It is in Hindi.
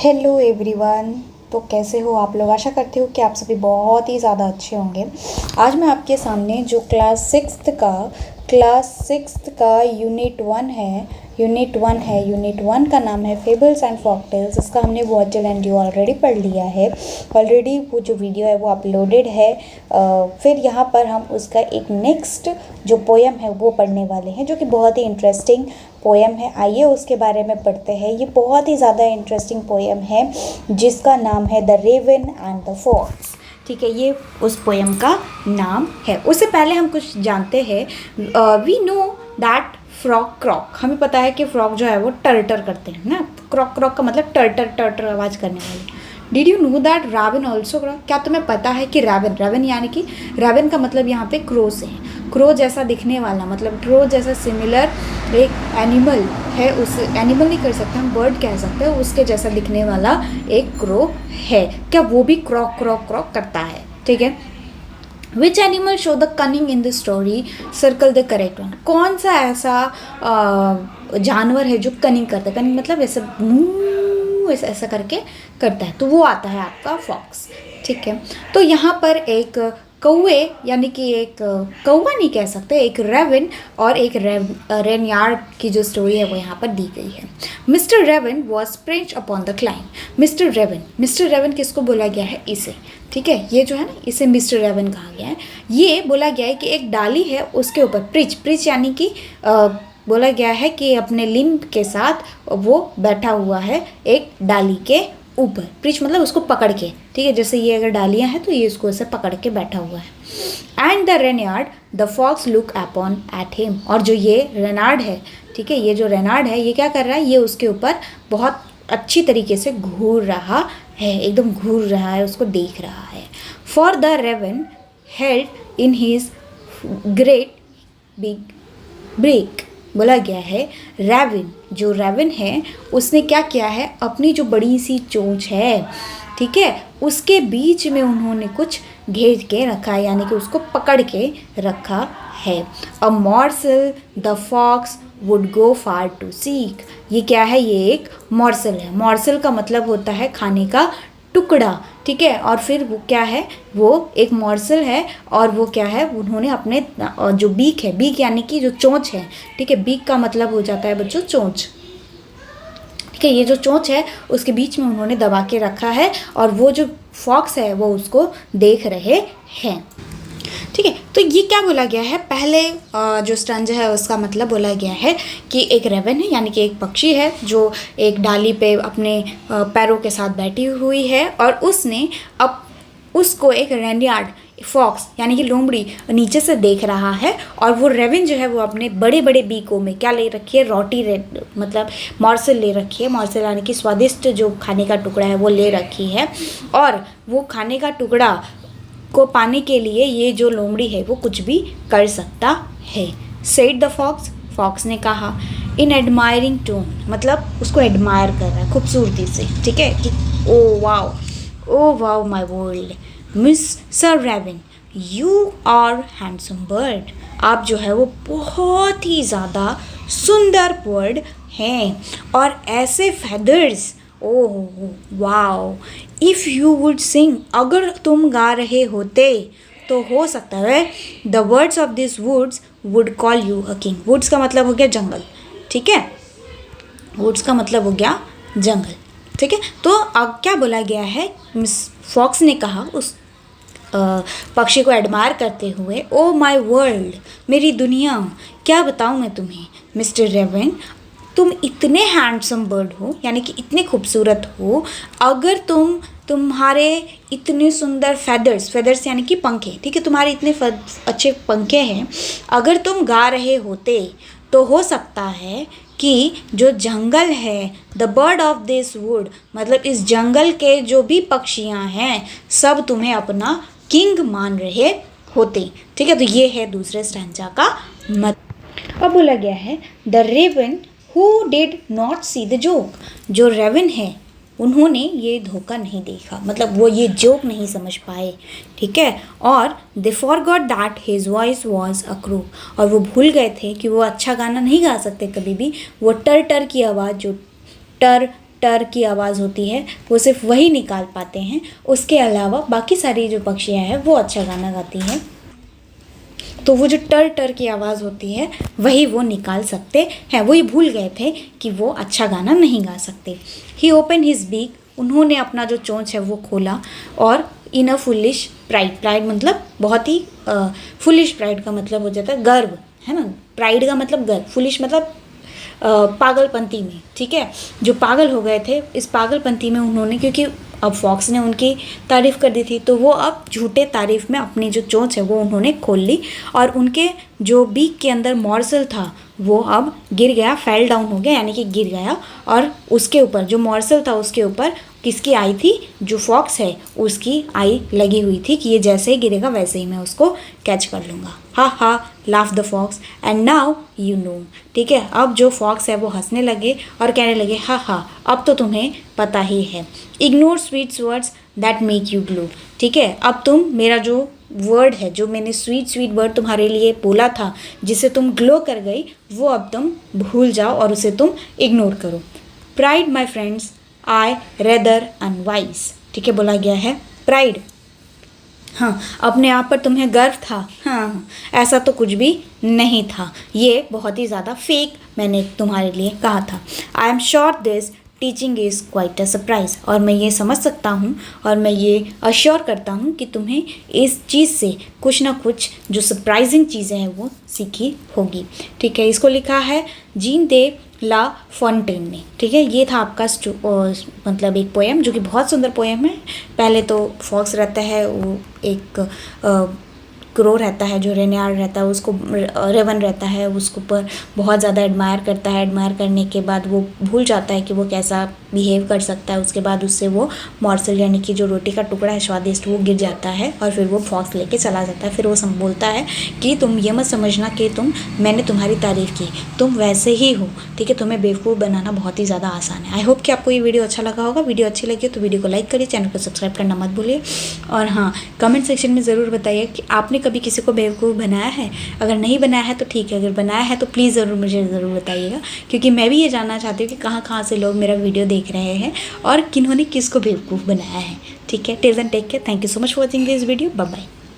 Hello everyone. तो कैसे हो आप लोग? आशा करती हूँ कि आप सभी बहुत ही ज़्यादा अच्छे होंगे। आज मैं आपके सामने जो क्लास सिक्स्थ का यूनिट वन का नाम है फेबल्स एंड फॉकटेल्स। इसका हमने वॉचल एंड यू ऑलरेडी पढ़ लिया है। ऑलरेडी वो जो वीडियो है वो अपलोडेड है। फिर यहाँ पर हम उसका एक नेक्स्ट जो पोएम है वो पढ़ने वाले हैं, जो कि बहुत ही इंटरेस्टिंग पोएम है। आइए उसके बारे में पढ़ते हैं। ये बहुत ही ज़्यादा इंटरेस्टिंग पोएम है जिसका नाम है the raven and the fox. ठीक है, ये उस पोएम का नाम है। उससे पहले हम कुछ जानते हैं। वी नो दैट फ्रॉक क्रॉक, हमें पता है कि फ्रॉक जो है वो टर्टर करते हैं ना। क्रॉक क्रॉक का मतलब टर्टर टर्टर आवाज़ करने वाली। Did you know that raven also croak? क्या तुम्हें पता है कि रैवन रैवन यानी कि रैवन का मतलब यहाँ पे क्रो से है। क्रो जैसा दिखने वाला, मतलब क्रो जैसा सिमिलर एक एनिमल है। उस एनिमल नहीं कर सकते हम, बर्ड कह सकते हैं। उसके जैसा दिखने वाला एक क्रो है। क्या वो भी क्रॉक क्रॉक क्रॉक करता है? ठीक है। Which animal show the cunning in the story? Circle the correct one. कौन सा ऐसा जानवर है जो कनिंग करता है? कनिंग मतलब ऐसा ऐसा करके करता है, तो वो आता है आपका फॉक्स। ठीक है, तो यहाँ पर एक कौवे यानी कि एक कौवा नहीं कह सकते, एक रेवन और एक रेनयार्ड की जो स्टोरी है वो यहाँ पर दी गई है। Mister Raven was perched upon the climb. Mister Raven किसको बोला गया है? इसे। ठीक है, ये जो है ना, इसे मिस्टर रेवन कहा गया है। ये बोला गया है कि एक डाली है, उसके ऊपर प्रिच यानी कि बोला गया है कि अपने लिम्ब के साथ वो बैठा हुआ है एक डाली के ऊपर। प्रिच मतलब उसको पकड़ के। ठीक है, जैसे ये अगर डालियाँ हैं तो ये इसको ऐसे पकड़ के बैठा हुआ है। And the Reynard the fox look upon at him. और जो ये रेनार्ड है, ठीक है, ये जो रेनार्ड है ये क्या कर रहा है? ये उसके ऊपर बहुत अच्छी तरीके से घूर रहा है, एकदम घूर रहा है, उसको देख रहा है। For the raven held in his great big beak. बोला गया है रैवन, जो रैवन है उसने क्या किया है? अपनी जो बड़ी सी चोंच है, ठीक है, उसके बीच में उन्होंने कुछ घेर के रखा है, यानी कि उसको पकड़ के रखा है। A morsel the fox would go far to seek. ये क्या है? ये एक मॉर्सल है। मॉर्सल का मतलब होता है खाने का टुकड़ा। ठीक है, और फिर वो क्या है? वो एक मॉर्सल है और वो क्या है? उन्होंने अपने जो बीक है, बीक यानी कि जो चोंच है, ठीक है, बीक का मतलब हो जाता है बच्चों चोंच। ठीक है, ये जो चोंच है उसके बीच में उन्होंने दबा के रखा है और वो जो फॉक्स है वो उसको देख रहे हैं। ठीक है, तो ये क्या बोला गया है? पहले जो स्टंज है उसका मतलब बोला गया है कि एक रेवन है, यानी कि एक पक्षी है जो एक डाली पे अपने पैरों के साथ बैठी हुई है और उसने अब उसको एक रेनयार्ड फॉक्स यानी कि लोमड़ी नीचे से देख रहा है। और वो रेवन जो है वो अपने बड़े बड़े बीकों में क्या ले रखी है? रोटी मतलब मॉर्सल ले रखी है। मॉर्सल यानी कि स्वादिष्ट जो खाने का टुकड़ा है वो ले रखी है। और वो खाने का टुकड़ा को पाने के लिए ये जो लोमड़ी है वो कुछ भी कर सकता है। सेड द फॉक्स, फॉक्स ने कहा। इन एडमायरिंग टोन मतलब उसको एडमायर कर रहा है खूबसूरती से। ठीक है, कि oh wow my world mister Raven, you are handsome bird. आप जो है वो बहुत ही ज़्यादा सुंदर बर्ड हैं और ऐसे feathers, oh wow. If you would sing, अगर तुम गा रहे होते तो हो सकता है the words of this woods would call you a king. Woods का मतलब हो गया जंगल। ठीक है, वुड्स का मतलब हो गया जंगल। ठीक है, तो अब क्या बोला गया है? मिस फॉक्स ने कहा उस पक्षी को एडमायर करते हुए, ओ माई वर्ल्ड, मेरी दुनिया, क्या बताऊँ मैं तुम्हें मिस्टर रेवन, तुम इतने हैंडसम बर्ड हो, यानी कि इतने खूबसूरत हो। अगर तुम्हारे इतने सुंदर फेदर्स यानी कि पंखे, ठीक है, तुम्हारे इतने अच्छे पंखे हैं, अगर तुम गा रहे होते तो हो सकता है कि जो जंगल है, the bird of this would मतलब इस जंगल के जो भी पक्षियाँ हैं सब तुम्हें अपना किंग मान रहे होते। ठीक है, तो ये है दूसरे स्टैंजा का मत। अब बोला गया है the raven who did not see the joke. जो रेवन है उन्होंने ये धोखा नहीं देखा, मतलब वो ये जोक नहीं समझ पाए। ठीक है, और they forgot that his voice was a crow, और वो भूल गए थे कि वो अच्छा गाना नहीं गा सकते कभी भी। वो टर टर की आवाज़, जो टर टर की आवाज़ होती है वो सिर्फ वही निकाल पाते हैं, उसके अलावा बाकी सारी जो पक्षियाँ हैं वो अच्छा गाना गाती हैं। तो वो जो टर टर की आवाज़ होती है वही वो निकाल सकते हैं। वही भूल गए थे कि वो अच्छा गाना नहीं गा सकते। ही ओपन हिज बीक, उन्होंने अपना जो चोंच है वो खोला, और इन अ फुलिश प्राइड, प्राइड मतलब बहुत ही फुलिश प्राइड का मतलब हो जाता है गर्व, है ना। प्राइड का मतलब गर्व, फुलिश मतलब पागलपंती में, ठीक है। जो पागल हो गए थे, इस पागलपंती में उन्होंने, क्योंकि अब फॉक्स ने उनकी तारीफ़ कर दी थी, तो वो अब झूठे तारीफ़ में अपनी जो चोंच है वो उन्होंने खोल ली, और उनके जो बीक के अंदर मॉर्सल था वो अब गिर गया, फेल डाउन हो गया, यानी कि गिर गया। और उसके ऊपर जो मॉर्सल था उसके ऊपर किसकी आई थी, जो फॉक्स है उसकी आई लगी हुई थी कि ये जैसे ही गिरेगा वैसे ही मैं उसको कैच कर लूँगा। Ha ha laugh the fox and now you know, ठीक है। अब जो फॉक्स है वो हंसने लगे और कहने लगे, हा हा अब तो तुम्हें पता ही है। Ignore sweet words that make you glow, ठीक है। अब तुम मेरा जो वर्ड है, जो मैंने स्वीट वर्ड तुम्हारे लिए बोला था जिसे तुम ग्लो कर गई, वो अब तुम भूल जाओ और उसे तुम इग्नोर करो। Pride my friends I rather unwise, ठीक है, बोला गया है प्राइड, हाँ, अपने आप पर तुम्हें गर्व था, हाँ, ऐसा तो कुछ भी नहीं था, ये बहुत ही ज़्यादा फेक मैंने तुम्हारे लिए कहा था। I am sure this teaching is quite a surprise, और मैं ये समझ सकता हूँ और मैं ये अश्योर करता हूँ कि तुम्हें इस चीज़ से कुछ ना कुछ जो सरप्राइजिंग चीज़ें हैं वो सीखी होगी, ठीक है। इसको लिखा है जीन दे ला फॉन्टेन ने, ठीक है। ये था आपका मतलब एक पोएम जो कि बहुत सुंदर पोएम है। पहले तो फॉक्स रहता है, वो एक क्रो रहता है, जो रेनियार रहता है उसको, रेवन रहता है उसको पर बहुत ज़्यादा एडमायर करता है। एडमायर करने के बाद वो भूल जाता है कि वो कैसा बिहेव कर सकता है। उसके बाद उससे वो मॉर्सल यानी कि जो रोटी का टुकड़ा है स्वादिष्ट वो गिर जाता है, और फिर वो फॉक्स लेके चला जाता है। फिर वो बोलता है कि तुम ये मत समझना कि मैंने तुम्हारी तारीफ़ की, तुम वैसे ही हो, ठीक है। तुम्हें बेवकूफ़ बनाना बहुत ही ज़्यादा आसान है। आई होप कि आपको ये वीडियो अच्छा लगा होगा। वीडियो अच्छी लगी तो वीडियो को लाइक करिए, चैनल को सब्सक्राइब करना मत भूलिए, और हाँ, कमेंट सेक्शन में ज़रूर बताइए कि आपने कभी किसी को बेवकूफ़ बनाया है। अगर नहीं बनाया है तो ठीक है, अगर बनाया है तो प्लीज़ मुझे ज़रूर बताइएगा, क्योंकि मैं भी ये जानना चाहती हूँ कि कहाँ से लोग मेरा वीडियो देख रहे हैं और किन्होंने किसको बेवकूफ़ बनाया है, ठीक है। Till then take care, thank you so much for watching this video, bye bye.